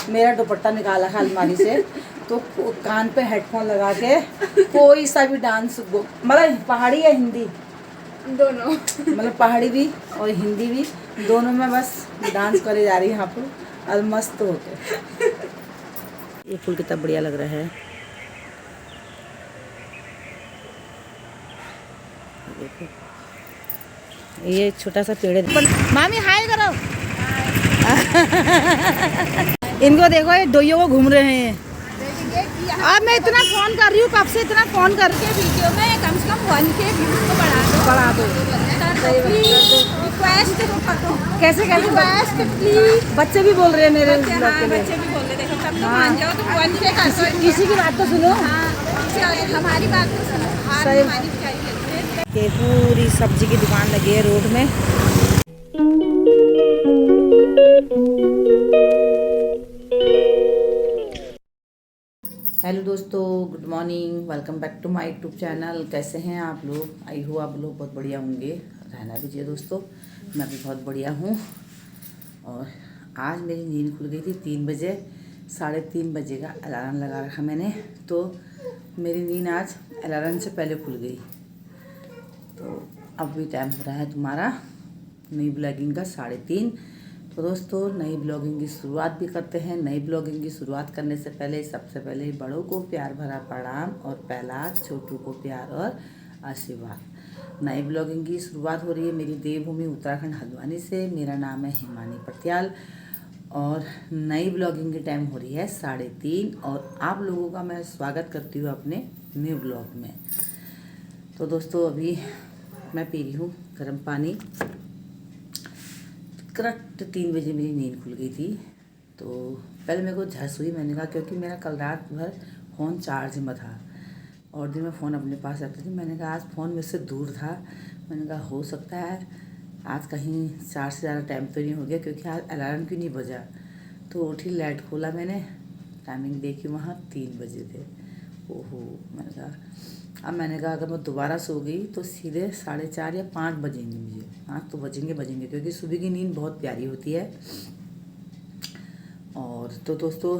मेरा दुपट्टा निकाला है अलमारी से, तो कान पे हेडफोन लगा के कोई सा भी डांस, मतलब पहाड़ी या हिंदी दोनों, मतलब पहाड़ी भी और हिंदी भी, दोनों में बस डांस करे जा रही है यहाँ पर और मस्त होके। ये फूल कितना बढ़िया लग रहा है, देखो ये छोटा सा पेड़ है। मामी हाय करो। इनको देखो, ये डोइयों को घूम रहे हैं। अब मैं इतना फोन कर रही हूँ, कब से इतना फोन करके वीडियो में कम से कम 1K व्यूज को बढ़ा दो। रिक्वेस्ट कर दो। कैसे कैसे रिक्वेस्ट प्लीज। बच्चे भी बोल रहे हैं मेरे बच्चे, ब्लॉग हाँ, के लिए। बच्चे भी बोल रहे, देखो सब तो मान जाओ तो 1K कर दो। किसी की बात तो सुनो। हाँ, हमारी बात तो सुनो। सही। हमारी बेचारी के पूरी सब्जी की दुकान लगी है रोड में। हेलो दोस्तों, good morning, welcome back to my YouTube channel. कैसे हैं आप लोग? आई हो आप लोग बहुत बढ़िया होंगे, रहना भी चाहिए दोस्तों। मैं भी बहुत बढ़िया हूँ। और आज मेरी नींद खुल गई थी 3 बजे, 3:30 बजे का अलार्म लगा रखा मैंने, तो मेरी नींद आज अलार्म से पहले खुल गई। तो अब भी टाइम हो रहा है तुम्हारा नई ब्लॉगिंग का 3:30। तो दोस्तों, नई ब्लॉगिंग की शुरुआत भी करते हैं। नई ब्लॉगिंग की शुरुआत करने से पहले सबसे पहले बड़ों को प्यार भरा प्रणाम और पहला छोटों को प्यार और आशीर्वाद। नई ब्लॉगिंग की शुरुआत हो रही है मेरी देवभूमि उत्तराखंड हल्द्वानी से। मेरा नाम है हिमानी पटियाल और नई ब्लॉगिंग की टाइम हो रही है 3:30 और आप लोगों का मैं स्वागत करती हूँ अपने न्यू ब्लॉग में। तो दोस्तों, अभी मैं पी रही हूँ गर्म पानी। करेक्ट 3 बजे मेरी नींद खुल गई थी। तो पहले मेरे को झस हुई, मैंने कहा क्योंकि मेरा कल रात भर फ़ोन चार्ज में था और दिन में फ़ोन अपने पास रखती थी। मैंने कहा आज फ़ोन मेरे से दूर था, मैंने कहा हो सकता है आज कहीं चार्ज से ज़्यादा टाइम तो नहीं हो गया, क्योंकि आज अलार्म क्यों नहीं बजा। तो उठी, लाइट खोला मैंने, टाइमिंग देखी, वहाँ 3 बजे थे। ओहो, मैंने कहा अब मैंने कहा अगर मैं दोबारा सो गई तो सीधे 4:30 या 5 बजेंगे मुझे। हाँ, तो बजेंगे, क्योंकि सुबह की नींद बहुत प्यारी होती है। और तो दोस्तों,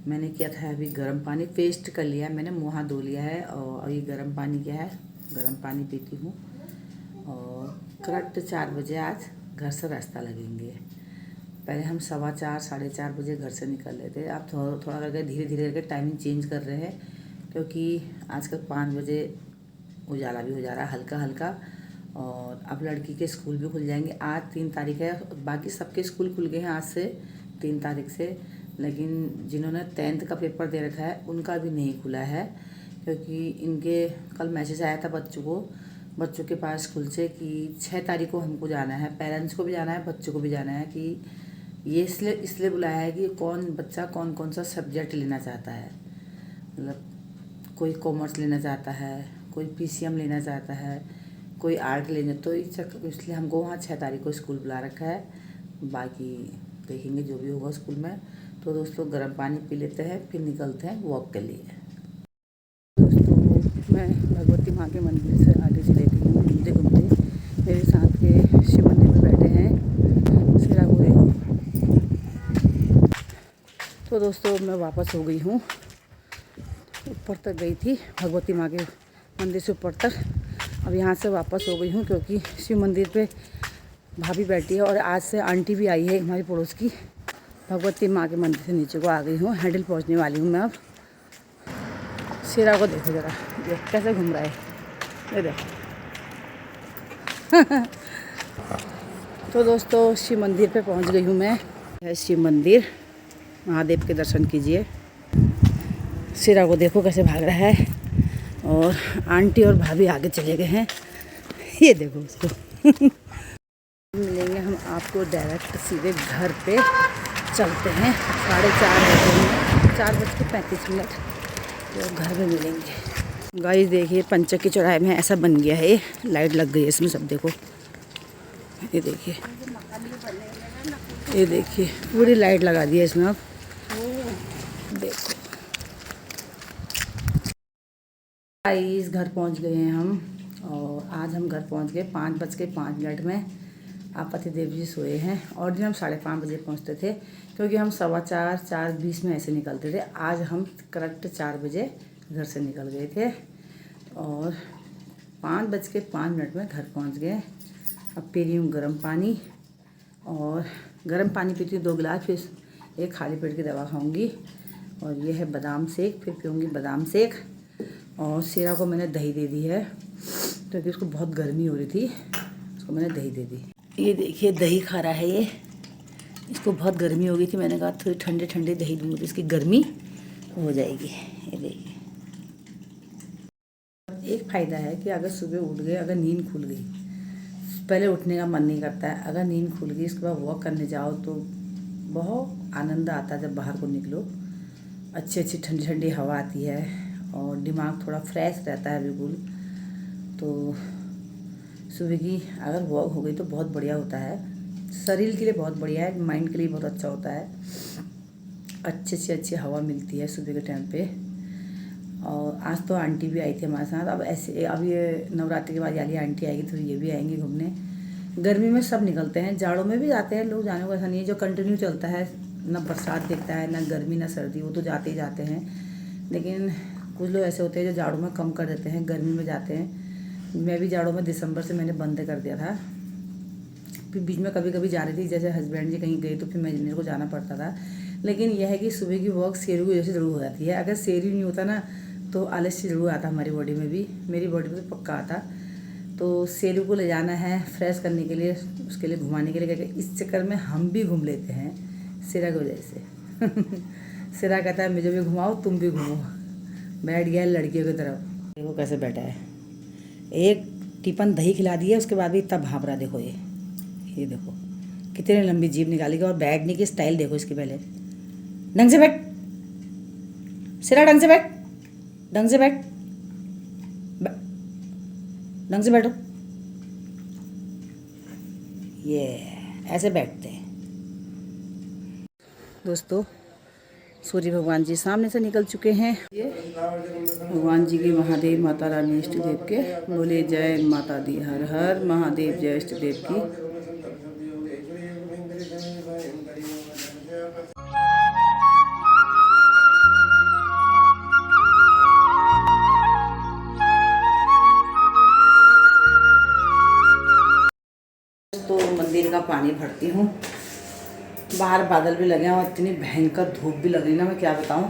मैंने किया था अभी गर्म पानी, पेस्ट कर लिया है मैंने, मुँह हाथ धो लिया है और ये गर्म पानी क्या है, गर्म पानी पीती हूँ। और करेक्ट 4 बजे आज घर से रास्ता लगेंगे। पहले हम 4:15 4:30 बजे घर से निकल रहे थे, अब थोड़ा करके धीरे धीरे करके टाइमिंग चेंज कर रहे हैं, क्योंकि आजकल 5 बजे उजाला भी हो जा रहा है हल्का हल्का। और अब लड़की के स्कूल भी खुल जाएंगे। आज 3 तारीख है, बाकी सबके स्कूल खुल गए हैं आज से 3 तारीख से, लेकिन जिन्होंने 10th का पेपर दे रखा है उनका भी नहीं खुला है, क्योंकि इनके कल मैसेज आया था बच्चों के पास स्कूल से कि 6 तारीख को हमको जाना है, पेरेंट्स को भी जाना है, बच्चों को भी जाना है। कि ये इसलिए बुलाया है कि बच्चा कौन कौन सा सब्जेक्ट लेना चाहता है, मतलब कोई कॉमर्स लेना चाहता है, कोई PCM लेना चाहता है, कोई आर्ट लेना, तो इसलिए हमको वहाँ 6 तारीख को स्कूल बुला रखा है। बाकी देखेंगे जो भी होगा स्कूल में। तो दोस्तों, गर्म पानी पी लेते हैं, फिर निकलते हैं वॉक के लिए। दोस्तों, मैं भगवती माँ के मंदिर से आगे चले गई हूँ घूमते घूमते। मेरे साथ के शिव मंदिर में बैठे हैं सिरा को देखो। तो दोस्तों, मैं वापस हो गई हूँ, ऊपर तक गई थी भगवती माँ के मंदिर से ऊपर तक। अब यहाँ से वापस हो गई हूँ, क्योंकि शिव मंदिर पे भाभी बैठी है और आज से आंटी भी आई है हमारी पड़ोस की। भगवती माँ के मंदिर से नीचे को आ गई हूँ, हैंडल पहुँचने वाली हूँ मैं अब। शेरा को देखो ज़रा, ये कैसे घूम रहा है, ये देखो। तो दोस्तों, शिव मंदिर पे पहुँच गई हूँ मैं। है शिव मंदिर, महादेव के दर्शन कीजिए। शेरा को देखो कैसे भाग रहा है और आंटी और भाभी आगे चले गए हैं, ये देखो उसको। मिलेंगे हम आपको डायरेक्ट सीधे घर पे, चलते हैं 4:30 4:35 तो घर में मिलेंगे। गाइस देखिए, पंचक की चौराहे में ऐसा बन गया है, ये लाइट लग गई है इसमें, सब देखो, ये देखिए, ये देखिए पूरी लाइट लगा दी है इसमें। अब देखो गाइस, घर पहुंच गए हैं हम। और आज हम घर पहुंच गए 5:05 में। आप पतिदेव जी सोए हैं। और दिन हम 5:30 बजे पहुंचते थे, क्योंकि हम 4:15 4:20 में ऐसे निकलते थे। आज हम करेक्ट 4 बजे घर से निकल गए थे और 5:05 में घर पहुंच गए। अब पी रही हूँ गर्म पानी, और गर्म पानी पीती हूँ 2 गिलास, फिर एक खाली पेट की दवा खाऊंगी। और ये है बादाम शेक, फिर पीऊँगी बादाम शेक। और सिरा को मैंने दही दे दी है, क्योंकि उसको बहुत गर्मी हो रही थी, उसको मैंने दही दे दी। ये देखिए दही खा रहा है ये, इसको बहुत गर्मी हो गई थी, मैंने कहा थोड़ी ठंडे ठंडे दही दूँगी तो इसकी गर्मी हो जाएगी। ये देखिए, एक फ़ायदा है कि अगर सुबह उठ गए, अगर नींद खुल गई, पहले उठने का मन नहीं करता है, अगर नींद खुल गई उसके बाद वॉक करने जाओ तो बहुत आनंद आता है। जब बाहर को निकलो, अच्छी अच्छी ठंडी ठंडी हवा आती है और दिमाग थोड़ा फ्रेश रहता है बिल्कुल। तो सुबह की अगर वॉक हो गई तो बहुत बढ़िया होता है, शरीर के लिए बहुत बढ़िया है, माइंड के लिए बहुत अच्छा होता है। अच्छी से अच्छी हवा मिलती है सुबह के टाइम पे। और आज तो आंटी भी आई थी हमारे साथ। अब ऐसे, अब ये नवरात्रि के बाद वाली आंटी आएगी तो ये भी आएंगी घूमने। गर्मी में सब निकलते हैं, जाड़ों में भी जाते हैं लोग, जाने को ऐसा नहीं है। जो कंटिन्यू चलता है, ना बरसात दिखता है, ना गर्मी ना सर्दी, वो तो जाते ही जाते हैं। लेकिन कुछ लोग ऐसे होते हैं जो जाड़ों में कम कर देते हैं, गर्मी में जाते हैं। मैं भी जाड़ों में दिसंबर से मैंने बंद कर दिया था, फिर बीच में कभी कभी जा रही थी, जैसे हस्बैंड जी कहीं गए तो फिर मेरे को जाना पड़ता था। लेकिन यह है कि सुबह की वॉक शेरू की वजह से ज़रूर हो जाती है। अगर शेरू नहीं होता ना तो आलस्य ज़रूर आता हमारी बॉडी में भी, मेरी बॉडी में तो पक्का आता। तो शेरू को ले जाना है फ्रेश करने के लिए, उसके लिए घुमाने के लिए, क्या इस चक्कर में हम भी घूम लेते हैं शेरा की वजह से। शेरा कहता है मुझे भी घुमाओ, तुम भी घूमो। बैठ गया लड़कियों की तरफ, देखो कैसे बैठा है। एक टिफन दही खिला दिया, उसके बाद भी इतना भाप रहा। देखो ये देखो कितनी लंबी जीभ निकालेगी। और बैठने की स्टाइल देखो इसकी, पहले ढंग से बैठ शेरा, ढंग से बैठ, ढंग से बैठ, ढंग से बैठो। ये ऐसे बैठते हैं। दोस्तों, सूर्य भगवान जी सामने से निकल चुके हैं। ये भगवान जी के, महादेव माता रानी इष्ट देव के बोले जय माता दी, हर हर महादेव, जय इष्ट देव की। तो मंदिर का पानी भरती हूँ। बाहर बादल भी लगे हैं और इतनी भयंकर धूप भी लग रही ना, मैं क्या बताऊँ।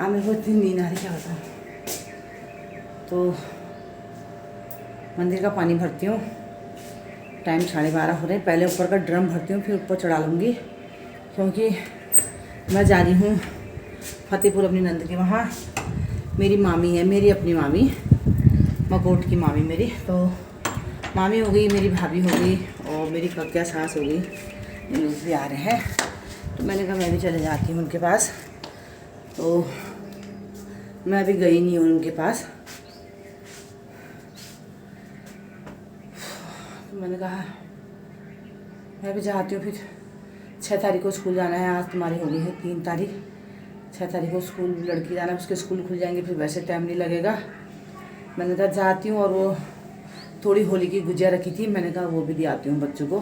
मेरे को इतनी नींद आ रही, क्या बताऊँ। तो मंदिर का पानी भरती हूँ। टाइम 12:30 हो रहे हैं। पहले ऊपर का ड्रम भरती हूँ, फिर ऊपर चढ़ा लूँगी, क्योंकि मैं जा रही हूँ फतेहपुर अपनी नंद के वहाँ। मेरी मामी है, मेरी अपनी मामी, मकोट की मामी मेरी। तो मामी हो गई, मेरी भाभी हो गई और मेरी कक्या सास हो गई, ये लोग भी आ रहे हैं। तो मैंने कहा मैं भी चले जाती हूँ उनके पास। तो मैं अभी गई नहीं हूँ उनके पास। तो मैंने कहा मैं भी जाती हूँ। फिर 6 तारीख को स्कूल जाना है। आज तुम्हारी हो गई है 3 तारीख, 6 तारीख को स्कूल लड़की जाना है, उसके स्कूल खुल जाएंगे, फिर वैसे टाइम नहीं लगेगा। मैंने कहा जाती हूँ। और वो थोड़ी होली की गुजिया रखी थी, मैंने कहा वो भी दे आती हूँ बच्चों को।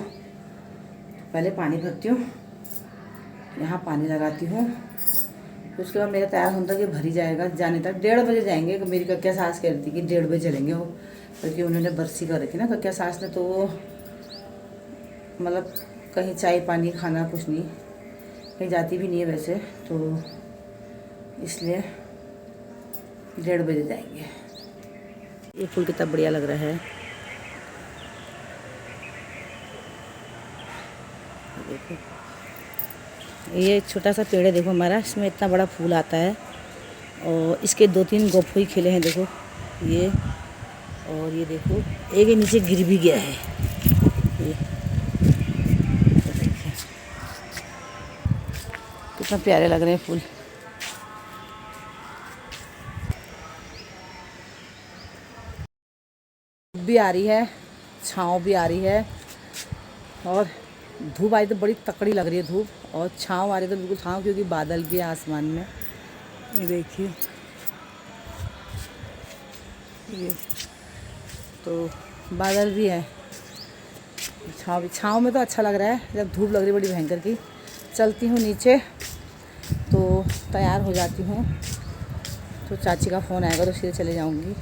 पहले पानी भरती हूँ, यहाँ पानी लगाती हूँ, फिर उसके बाद मेरा तैयार होता कि भरी जाएगा जाने तक। 1:30 बजे जाएंगे। मेरी कक्या सास कह रही थी कि 1:30 बजे चलेंगे वो, क्योंकि उन्होंने बरसी कर रखी ना कक्या सास ने। तो वो मतलब कहीं चाय पानी खाना कुछ नहीं, कहीं जाती भी नहीं है वैसे, तो इसलिए 1:30 बजे जाएंगे। ये फूल कितना बढ़िया लग रहा है, देखो। ये छोटा सा पेड़ है, देखो हमारा, इसमें इतना बड़ा फूल आता है। और इसके 2-3 गोफोई खिले हैं, देखो ये। और ये देखो एक नीचे गिर भी गया है, ये देखिए कितना प्यारे लग रहे हैं फूल। भी आ रही है, छाँव भी आ रही है। और धूप आई तो बड़ी तकड़ी लग रही है धूप, और छाँव आ रही तो बिल्कुल छाँव, क्योंकि बादल भी है आसमान में। ये देखिए, ये तो बादल भी है, छाँव में तो अच्छा लग रहा है, जब धूप लग रही बड़ी भयंकर की। चलती हूँ नीचे तो तैयार हो जाती हूँ, तो चाची का फ़ोन आएगा तो सीधे चले जाऊँगी।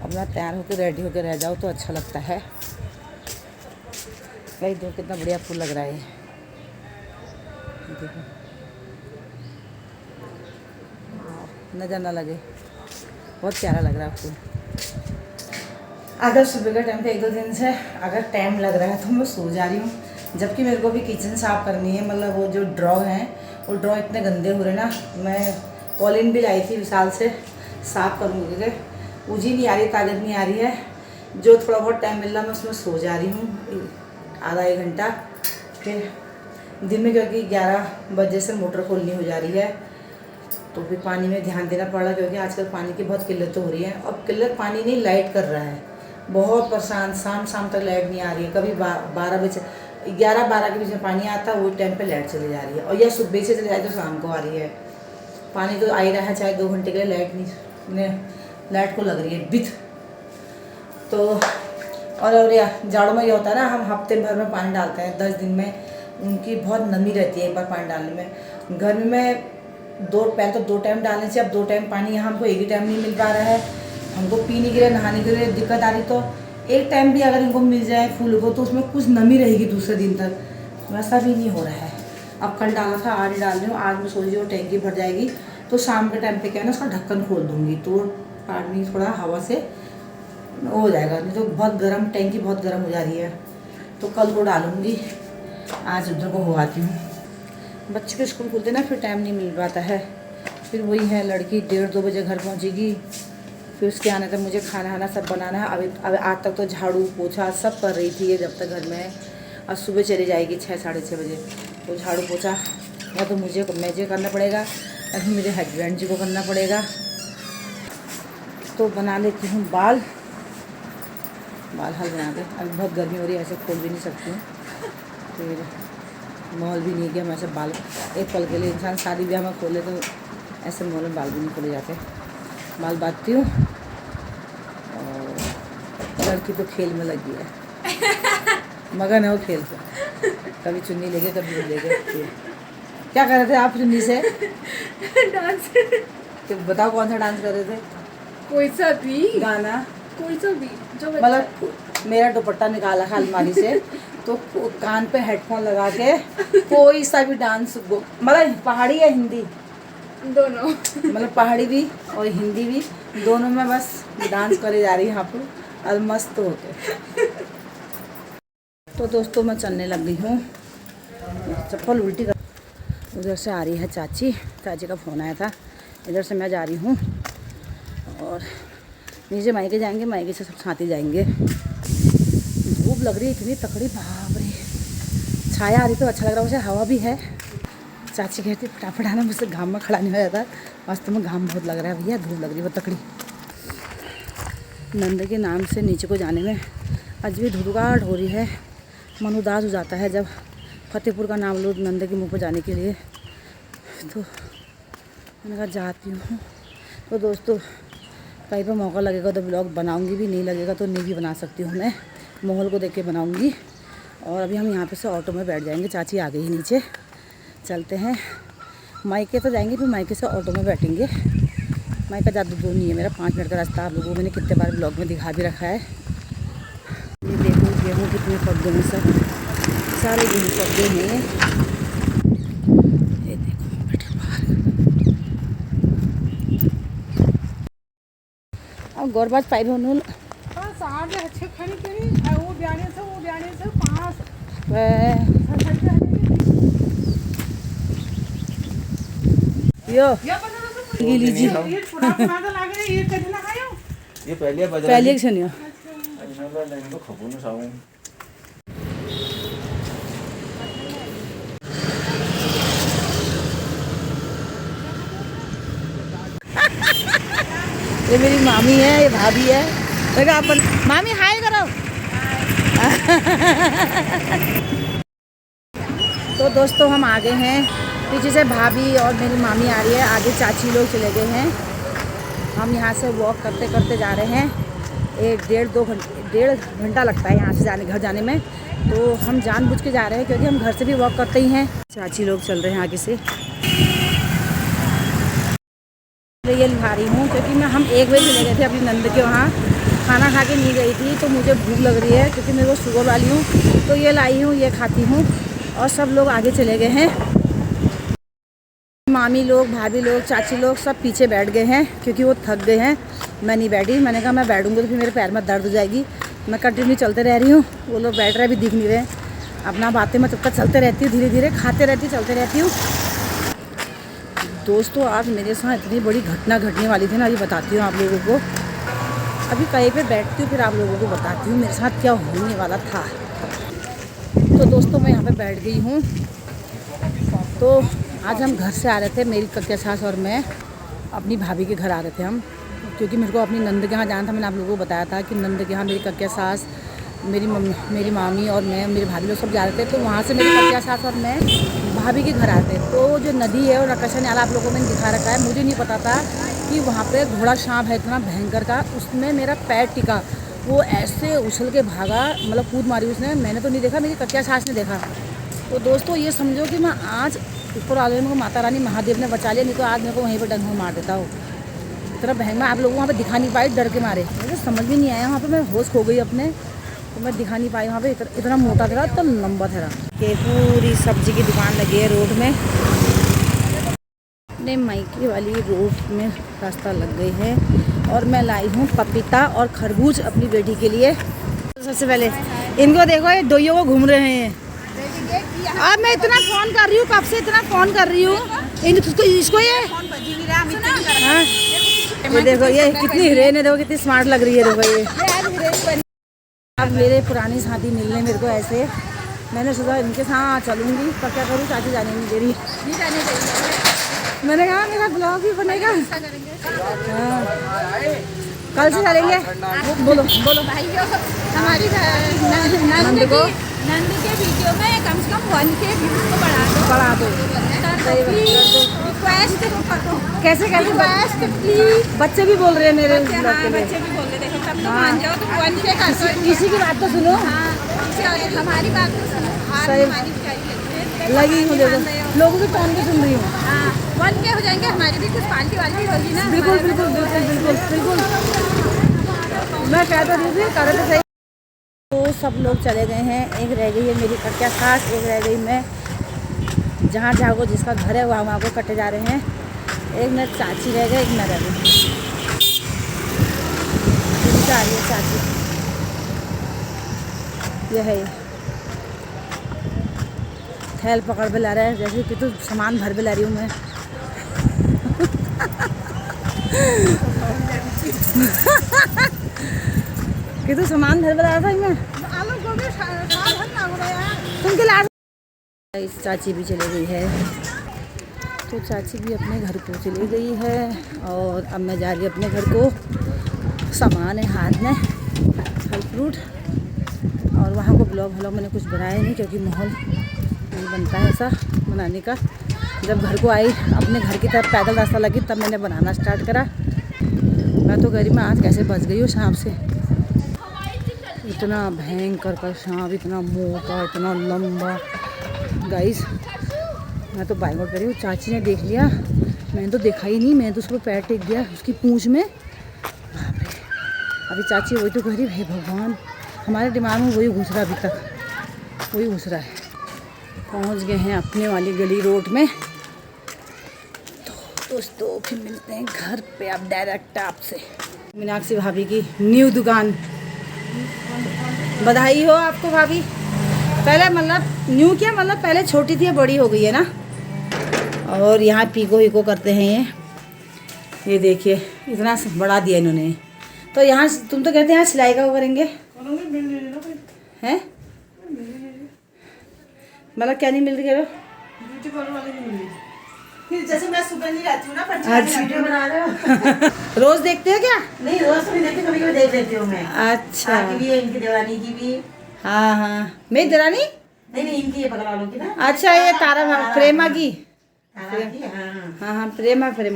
अपना तैयार होकर रेडी होकर रह जाओ तो अच्छा लगता है। भाई देखो कितना बढ़िया फूल लग रहा है, देखो नज़र ना लगे, बहुत प्यारा लग रहा है फूल। अगर सुबह का टाइम पे 1-2 दिन से अगर टाइम लग रहा है तो मैं सो जा रही हूँ, जबकि मेरे को भी किचन साफ़ करनी है। मतलब वो जो ड्रॉ हैं वो ड्रॉ इतने गंदे हो रहे ना, मैं कॉलिन भी लाई थी विशाल से, साफ़ करूँगी क्योंकि मुझे नहीं आ रही, ताकत नहीं आ रही है। जो थोड़ा बहुत टाइम मिल रहा मैं उसमें सो जा रही हूँ आधा 1 घंटा। फिर दिन में क्योंकि 11 बजे से मोटर खोलनी हो जा रही है, तो फिर पानी में ध्यान देना पड़ रहा, क्योंकि आजकल पानी की बहुत किल्लत हो रही है। और किल्लत पानी नहीं, लाइट कर रहा है, बहुत परेशान। शाम तक लाइट नहीं आ रही है, कभी 12 बजे 11-12 के बीच में पानी आता है, वो टाइम पे लाइट चली जा रही है। और या सुबह से चली जाए तो शाम को आ रही है। पानी तो आ ही रहा है, चाहे 2 घंटे के लिए लाइट नहीं, लाइट को लग रही है बिथ। तो और या जाड़ों में ये होता है ना, हम हफ्ते भर में पानी डालते हैं, 10 दिन में उनकी बहुत नमी रहती है एक बार पानी डालने में। गर्मी में पहले तो 2 टाइम डालने से, अब 2 टाइम पानी यहाँ हमको एक ही टाइम नहीं मिल पा रहा है। हमको पीने के लिए, नहाने के लिए दिक्कत आ रही, तो एक टाइम भी अगर इनको मिल जाए फूल को तो उसमें कुछ नमी रहेगी दूसरे दिन तक, वैसा भी नहीं हो रहा है। अब कल डाला था, आज डाल रही हूँ। आज मैं सोच रही हूँ टैंकी भर जाएगी तो शाम के टाइम पे क्या है ना, उसका ढक्कन खोल दूँगी तो पानी थोड़ा हवा से हो जाएगा। नहीं तो बहुत गर्म, टैंकी बहुत गर्म हो जा रही है, तो कल को डालूँगी। आज उधर को हो आती हूँ, बच्चे के स्कूल खुलते ना फिर टाइम नहीं मिल पाता है। फिर वही है, लड़की 1:30-2 बजे घर पहुँचेगी, फिर उसके आने तक मुझे खाना वाना सब बनाना है। अभी आज तक तो झाड़ू पोछा सब कर रही थी ये जब तक घर में है। और सुबह चली जाएगी 6-6:30 बजे, तो झाड़ू पोछा या तो मुझे करना पड़ेगा या फिर मेरे हस्बैंड जी को करना पड़ेगा। तो बना लेती हूँ बाल हाल बना के। अभी बहुत गर्मी हो रही है, ऐसे खोल भी नहीं सकती हूँ, फिर मॉल भी नहीं गया मैं ऐसे बाल एक पल के लिए। इंसान शादी ब्याह में खोले तो ऐसे मॉल में बाल भी नहीं खोले जाते। बाल बांधती हूँ, और लड़की तो खेल में लगी है, मगन है वो खेल पे, कभी चुन्नी लेके कभी वो लेके। क्या कर रहे थे आप चुन्नी से? डांस। तो बताओ कौन सा डांस कर रहे थे? कोई सा भी गाना, कोई सा भी जो मतलब मेरा दुपट्टा निकाला है अलमारी से, तो कान पे हेडफोन लगा के कोई सा भी डांस, मतलब पहाड़ी या हिंदी दोनों, मतलब पहाड़ी भी और हिंदी भी, दोनों में बस डांस करे जा रही है यहाँ पर, और मस्त होके। तो दोस्तों मैं चलने लग गई हूँ, चप्पल उल्टी कर। उधर से आ रही है चाची का फ़ोन आया था, इधर से मैं जा रही हूँ, और नीचे मायके जाएंगे, मायके से सब साथ ही जाएंगे। धूप लग रही है इतनी तकड़ी, बाप रे। छाया आ रही तो अच्छा लग रहा है, वैसे हवा भी है। चाची कहती फटाफट आना, मुझसे घाम में खड़ा नहीं हो जाता। वास्तव में घाम बहुत लग रहा है भैया, धूप लग रही है बहुत तकड़ी। नंद के नाम से नीचे को जाने में आज भी धुधुगाहट हो रही है, मन उदास हो जाता है जब फतेहपुर का नाम लो नंद के मुँह पर जाने के लिए। तो मैंने कहा जाती हूँ। तो दोस्तों कहीं पर मौका लगेगा तो ब्लॉग बनाऊंगी भी, नहीं लगेगा तो नहीं भी बना सकती हूँ, मैं माहौल को देख के बनाऊंगी। और अभी हम यहाँ पे से ऑटो में बैठ जाएंगे, चाची आ गई नीचे, चलते हैं मायके तो जाएंगे, फिर मायके से ऑटो में बैठेंगे। मायका ज़्यादा दूर नहीं है मेरा, 5 मिनट का रास्ता। आप लोगों को मैंने कितने बार ब्लॉग में दिखा भी रखा है। ये देखो गेहूँ कितने पक गए हैं, सब सारे गेहूँ पक गए हैं। ये देखो पेट्रोल बाहर, और गौरबाज पाइप होने अच्छे खड़ी करी वो ब्याने से 5 यो लीजिए ये पहले बज पहले एक सुनियो। तो खबू न साऊ ये मेरी मामी है, ये भाभी है। देखा अपन मामी हाय करो। तो दोस्तों हम आ गए हैं, पीछे से भाभी और मेरी मामी आ रही है, आगे चाची लोग चले गए हैं। हम यहाँ से वॉक करते करते जा रहे हैं। डेढ़ घंटा लगता है यहाँ से घर जाने में। तो हम जानबूझ के जा रहे हैं क्योंकि हम घर से भी वॉक करते ही हैं। चाची लोग चल रहे हैं आगे से। ये लिखा रही हूँ क्योंकि हम 1 बजे चले गए थे अपनी नंद के वहाँ, खाना खा के नहीं गई थी, तो मुझे भूख लग रही है क्योंकि मेरे को शुगर वाली हूँ, तो ये लाई हूँ, ये खाती हूँ। और सब लोग आगे चले गए हैं, मामी लोग, भाभी लोग, चाची लोग सब पीछे बैठ गए हैं क्योंकि वो थक गए हैं। मैं नहीं बैठी, मैंने कहा मैं बैठूँगी तो फिर मेरे पैर में दर्द हो जाएगी। मैं कंटिन्यू चलते रह रही हूँ, वो लोग बैठ रहे अभी दिख नहीं रहे अपना बातें, मैं तब तक चलते रहती हूँ, धीरे धीरे खाते रहती, चलते रहती हूँ। दोस्तों आज मेरे साथ इतनी बड़ी घटना घटने वाली थी ना, अभी बताती हूँ आप लोगों को। अभी कहीं पे बैठती हूँ फिर आप लोगों को बताती हूँ मेरे साथ क्या होने वाला था। तो दोस्तों मैं यहाँ पे बैठ गई हूँ। तो आज हम घर से आ रहे थे, मेरी कक्या सास और मैं अपनी भाभी के घर आ रहे थे हम, क्योंकि मेरे को अपनी नंद के यहाँ जाना था। मैंने आप लोगों को बताया था कि नंद के यहाँ मेरी कक्या सास, मेरी मामी और मैं, मेरे भाभी लोग सब जा रहे थे। तो वहाँ से मेरी कक्या सास और मैं भाभी के घर आते। तो जो नदी है और नक्काशा नाला आप लोगों को मैंने दिखा रखा है, मुझे नहीं पता था कि वहाँ पे घोड़ा सांप है इतना भयंकर का। उसमें मेरा पैर टिका, वो ऐसे उछल के भागा, मतलब कूद मारी उसने। मैंने तो नहीं देखा, मेरी कक्या सास ने देखा। तो दोस्तों ये समझो कि मैं आज ऊपर वाले को माता रानी महादेव ने बचा लिया, नहीं तो आज मेरे को वहीं पर डंग मार देता हो। इतना भयंकर आप लोगों को वहाँ पे दिखा नहीं पाई डर के मारे, मुझे समझ भी नहीं आया। वहाँ पे मैं होश खो गई अपने, तो मैं दिखा नहीं पाई। वहाँ पे इतना मोटा था, इतना लंबा था। ये पूरी सब्जी की दुकान लगी है रोड में, अपने मायके वाली रोड में रास्ता लग गई है। और मैं लाई हूँ पपीता और खरबूज अपनी बेटी के लिए। सबसे पहले इनको देखो, ये दोइयों को घूम रहे हैं। अब मैं इतना फ़ोन कर रही हूँ, कब से इतना फ़ोन कर रही हूँ इसको ये हाँ, ये देखो ये कितनी हीरोइन है, देखो कितनी स्मार्ट लग रही है। देखो ये अब मेरे पुरानी साथी मिलने मेरे को ऐसे, मैंने सोचा इनके साथ चलूँगी, पर क्या करूँ चाची जाने नहीं दे रही। मैंने कहा मेरा ब्लॉग भी बनेगा। हाँ कल से चलेंगे। बोलो भाइयों हमारी नंद के वीडियो में कम से कम 1 के व्यूज को बढ़ा दो। रिक्वेस्ट कैसे रिक्वेस्ट प्लीज। बच्चे भी बोल रहे हैं मेरे, हाँ बच्चे भी बोल रहे, देखो तब तो मान जाओ, तो 1 के कर दो। किसी की बात तो सुनो। हाँ हमारी बात तो सुनो। सही लगी हूँ, देखो लोगों के टोन भी सुन रही हूँ। हाँ 1 के हो जाएंगे, हमारी भी कुछ पार्टी वाली होगी ना। बिल्कुल बिल्कुल बिल्कुल बिल्कुल बिल्कुल, मैं कह तो रही थी कर तो सही। तो सब लोग चले गए हैं, एक रह गई है मेरी कक्या सास, एक रह गई मैं। जहाँ जहाँ को जिसका घर है वहाँ को कटे जा रहे हैं। एक मेरी चाची रह गई, एक मैं रह गई। जा रही है चाची, यह है थैल पकड़ पे ला रहा है, जैसे कि तो सामान भर पे ला रही हूँ मैं। कि तो सामान भर पे ला रहा था मैं। आलू गोभी तुमके ला। चाची भी चली गई है, तो चाची भी अपने घर को चली गई है। और अब मैं जा रही अपने घर को, सामान है हाथ में, फल फ्रूट। और वहाँ को ब्लॉग मैंने कुछ बनाया नहीं क्योंकि माहौल नहीं बनता है ऐसा बनाने का। जब घर को आई, अपने घर की तरफ पैदल रास्ता लगी, तब मैंने बनाना स्टार्ट करा। मैं तो गरीब में आज कैसे बच गई हूँ सांप से। इतना भयंकर का सांप, इतना मोटा, इतना लंबा। गाइस मैं तो बाइक आउट कर रही हूँ, चाची ने देख लिया, मैंने तो देखा ही नहीं, मैंने तो उसको पैर टेक दिया उसकी पूंछ में। बाप रे, अभी चाची वही तो कह रही, हे भगवान, हमारे दिमाग में वही घुस रहा, अभी तक वही घुस रहा है। पहुँच गए हैं अपने वाली गली रोड में। तो दोस्तों फिर मिलते हैं घर पे अब डायरेक्ट आपसे। मीनाक्षी भाभी की न्यू दुकान, बधाई हो आपको भाभी। पहले मतलब न्यू क्या, मतलब पहले छोटी थी, बड़ी हो गई है ना। और यहाँ पीको हीको करते हैं ये देखिए इतना बढ़ा दिया इन्होंने। तो यहाँ तुम तो कहते हैं यहाँ सिलाई का वो करेंगे हैं, मतलब क्या नहीं मिल रही है? ब्यूटी पार्लर वाले नहीं मिली। फिर जैसे मैं सुबह नहीं रहती हूँ ना, पर अच्छा वीडियो बना रहे हो। रोज देखते हो क्या? नहीं रोज तो नहीं देखती, कभी कभी देख लेती हूँ मैं। अच्छा की भी है, इनकी देवानी की भी। हाँ हाँ, मेरी दरानी नहीं इनकी ये पकड़ा लो की ना। अच्छा ये तारा प्रेमा की। तारा की, हाँ हाँ हाँ प्रेमा, क्या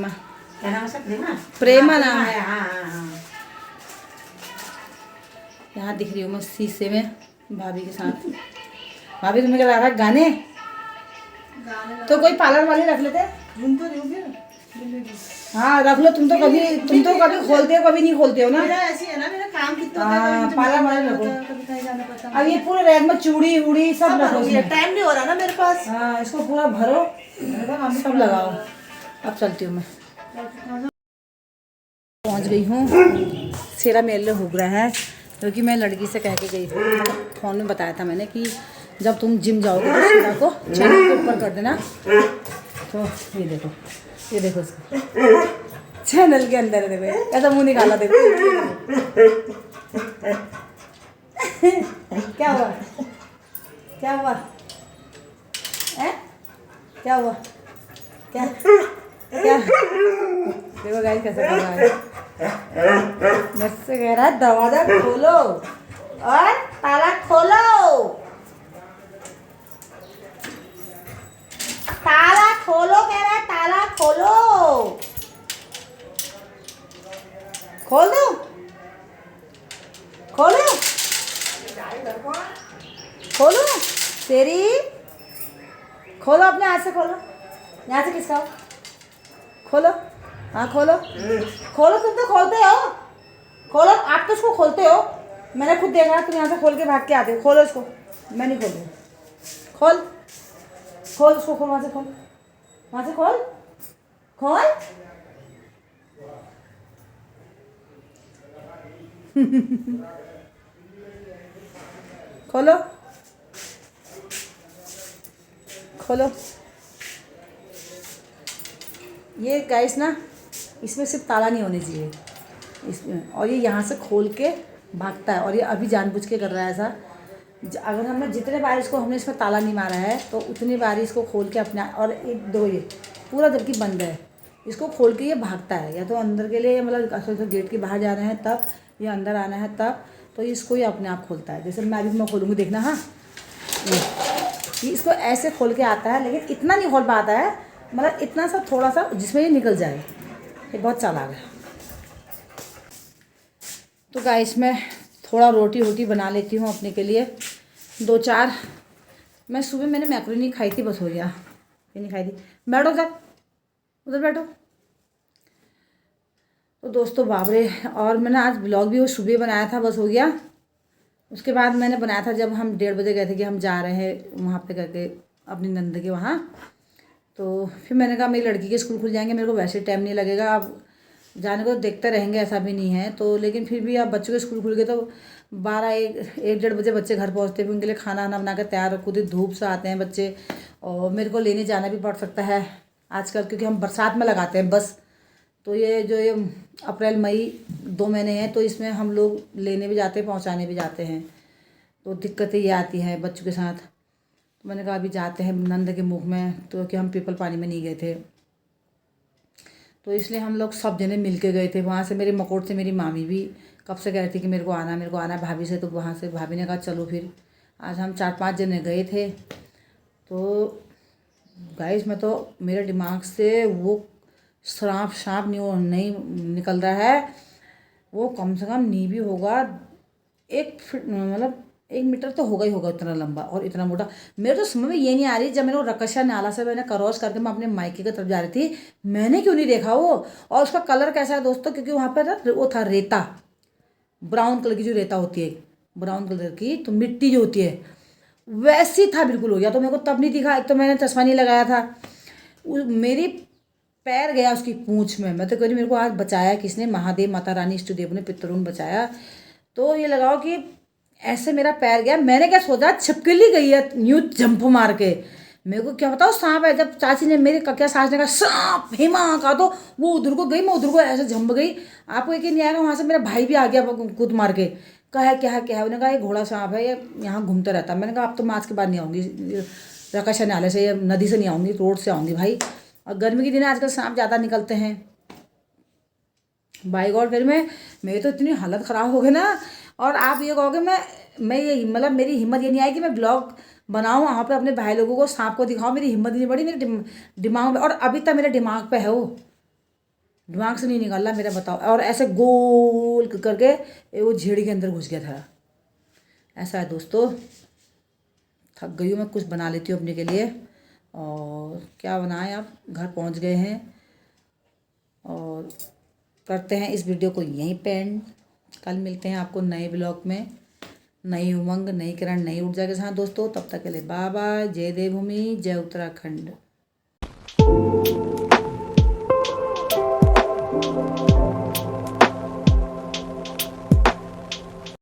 नाम है? प्रेमा, प्रेमा नाम है। हाँ हाँ हाँ। यहाँ दिख रही हूँ मैं शीशे में भाभी के साथ। भाभी तुम्हें क्या लग रहा है गाने तो कोई पार्लर वाले रख लेते। घूम तो रही हूँ फिर हाँ रख लो, तुम तो कभी खोलते हो कभी नहीं खोलते हो ना। मेरा ऐसी है ना, मेरा काम कितना हाँ पार्लर वाले रखो। कभी कहीं जाना पड़ता अब ये पूरे रैक में चूड़ी उड़ी सब रखो है, इसमें। टाइम नहीं हो रहा ना मेरे पास। हाँ इसको पूरा भरो, सब लगाओ। अब चलती हूँ मैं, पहुँच गई हूँ। सेरा मेरे लिए हो रहा है क्योंकि मैं लड़की से कह के गई थी, फ़ोन में बताया था मैंने कि जब तुम जिम जाओगे तो सेरा को चैनल के ऊपर कर देना। तो ये देखो इसको चैनल के अंदर है, देखो ऐसा मुँह निकाला, देखो क्या हुआ क्या हुआ है, क्या हुआ क्या क्या देखो गाइस कैसे कर रहा है। मुझसे कह रहा है दरवाजा खोलो और ताला खोलो, ताला खोलो, कह रहा है ताला खोलो। खोल दो, खोलो खोलो तेरी, खोलो अपने हाथ से, खोलो यहाँ से किसका, खोलो हाँ खोलो खोलो, तुम तो खोलते हो, खोलो आप तो इसको खोलते हो, मैंने खुद देखा तुम यहाँ से खोल के भाग के आते हो। खोलो इसको, मैं नहीं खोल रही, खोल खोल उसको, खोल वहाँ से, खोल वहाँ से, खोल खोल खोलो खोलो। ये गाइस ना, इसमें सिर्फ ताला नहीं होने चाहिए इसमें, और ये यहाँ से खोल के भागता है, और ये अभी जानबूझ के कर रहा है ऐसा। अगर हमने जितने बार इसको हमने इसमें ताला नहीं मारा है तो उतनी बार इसको खोल के अपना, और एक दो ये पूरा जबकि बंद है, इसको खोल के ये भागता है, या तो अंदर के लिए मतलब असल तो गेट के बाहर जाना है तब, या अंदर आना है तब, तो इसको ये अपने आप खोलता है। जैसे मैं अभी खोलूँगी देखना, हाँ ये इसको ऐसे खोल के आता है, लेकिन इतना नहीं खोल पाता है, मतलब इतना सा थोड़ा सा जिसमें ये निकल जाए। ये बहुत चालाक है। तो गाइस मैं थोड़ा रोटी बना लेती हूँ अपने के लिए, 2-4। मैं सुबह मैंने मैक्रोनी खाई थी, बस हो गया, ये नहीं खाई थी। बैठो उधर बैठो। तो दोस्तों बाबरे, और मैंने आज ब्लॉग भी वो सुबह बनाया था, बस हो गया। उसके बाद मैंने बनाया था जब हम 1:30 बजे गए थे कि हम जा रहे हैं वहाँ पे करके अपनी नंद के वहाँ। तो फिर मैंने कहा मेरी लड़की के स्कूल खुल जाएंगे, मेरे को वैसे टाइम नहीं लगेगा, अब जाने को देखते रहेंगे, ऐसा भी नहीं है तो, लेकिन फिर भी अब बच्चों के स्कूल खुल गए तो 1-1:30 बजे बच्चे घर पहुँचते, फिर उनके लिए खाना वाना बना कर तैयार रखो, खुद धूप से आते हैं बच्चे, और मेरे को लेने जाना भी पड़ सकता है आजकल, क्योंकि हम बरसात में लगाते हैं बस। तो ये जो ये अप्रैल मई 2 महीने हैं, तो इसमें हम लोग लेने भी जाते हैं, पहुंचाने भी जाते हैं, तो दिक्कतें ये आती हैं बच्चों के साथ। तो मैंने कहा अभी जाते हैं नंद के मुख में, तो कि हम पीपल पानी में नहीं गए थे, तो इसलिए हम लोग सब जने मिल के गए थे। वहाँ से मेरे मकोट से मेरी मामी भी कब से कह रही थी कि मेरे को आना है भाभी से, तो वहाँ से भाभी ने कहा चलो फिर। आज हम 4-5 जने गए थे। तो गाइस मैं तो, मेरे दिमाग से वो सांप नहीं निकल रहा है, वो कम से कम नहीं भी होगा 1 फीट, मतलब 1 मीटर तो होगा ही होगा, इतना लंबा और इतना मोटा। मेरे तो समझ में ये नहीं आ रही, जब मैंने वो रकशा नाला से मैंने क्रॉस करके मैं अपने मायके की तरफ जा रही थी, मैंने क्यों नहीं देखा वो। और उसका कलर कैसा है दोस्तों, क्योंकि वहाँ पर वो था रेता, ब्राउन कलर की जो रेता होती है, ब्राउन कलर की तो मिट्टी जो होती है वैसी था, बिल्कुल हो गया। तो मेरे को तब नहीं दिखा, एक तो मैंने चश्मा नहीं लगाया था, मेरी पैर गया उसकी पूंछ में। मैं तो कह रही मेरे को आज बचाया किसने, महादेव माता रानी इष्टदेव ने पितरों ने बचाया। तो ये लगाओ कि ऐसे मेरा पैर गया, मैंने क्या सोचा छिपकली गई है न्यू जंप मार के, मेरे को क्या बताओ सांप है। जब चाची ने मेरे क्या सास ने कहा सांप हेमा कहा, तो वो उधर को गई, मैं उधर को ऐसे जंप गई। आपको यकीन नहीं आएगा, वहाँ से मेरा भाई भी आ गया कूद मार के, कहा क्या है उन्होंने कहा ये घोड़ा सांप है, ये यहाँ घूमता रहता है। मैंने कहा अब तो मैं आज के बाद नहीं आऊँगी रकाशा नाले से या नदी से नहीं आऊँगी, रोड से आऊँगी भाई। और गर्मी के दिन आजकल सांप ज़्यादा निकलते हैं बाई गॉड। फिर मेरी तो इतनी हालत ख़राब हो गई ना। और आप ये कहोगे मैं ये मतलब मेरी हिम्मत ये नहीं आई कि मैं ब्लॉग बनाऊँ वहाँ पे अपने भाई लोगों को सांप को दिखाऊँ, मेरी हिम्मत नहीं बढ़ी, मेरे दिमाग में, और अभी तक मेरे दिमाग पे है वो, दिमाग से नहीं निकल रहा मेरा, बताओ। और ऐसे गोल करके वो झेड़ी के अंदर घुस गया था, ऐसा है दोस्तों, थक गई हूँ मैं, कुछ बना लेती हूँ अपने के लिए। और क्या बनाएं, अब घर पहुँच गए हैं और करते हैं इस वीडियो को यहीं पे एंड। कल मिलते हैं आपको नए ब्लॉग में, नई उमंग, नई किरण, नई ऊर्जा के साथ दोस्तों। तब तक के लिए बाय बाय। जय देवभूमि, जय उत्तराखंड।